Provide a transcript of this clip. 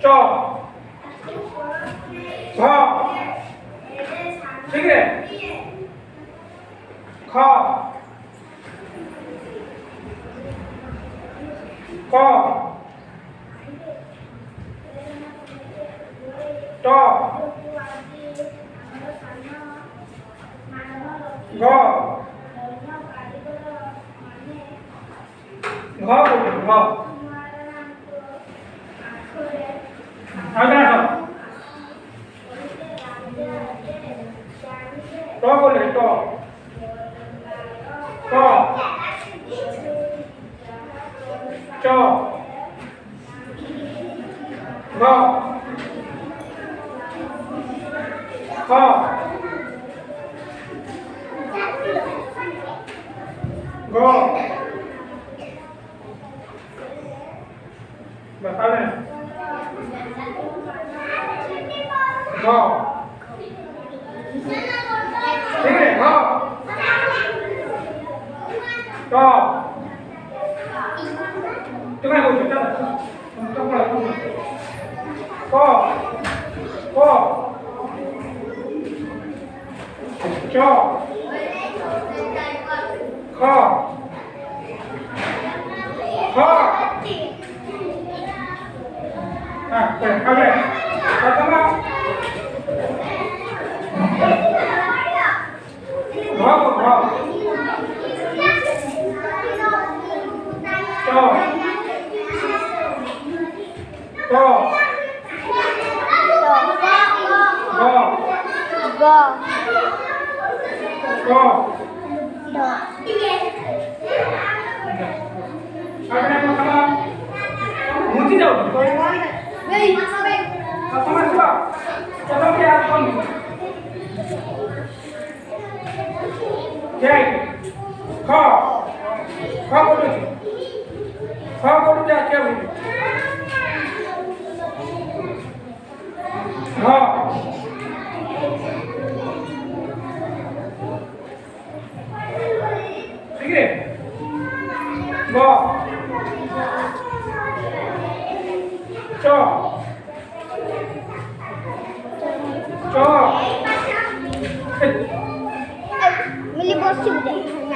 চ ঘ ঠিক রে খ ক ট গ ঘ বলবে ঘ আগে আসো ট বলবে ট ক চ গ খ গ बता दें ग ठीक है ग ट तुम्हें बोल सकता है तुम पढ़ो क क च ख ख Oke, pertama Gak, ठीक है ग च च मिली बस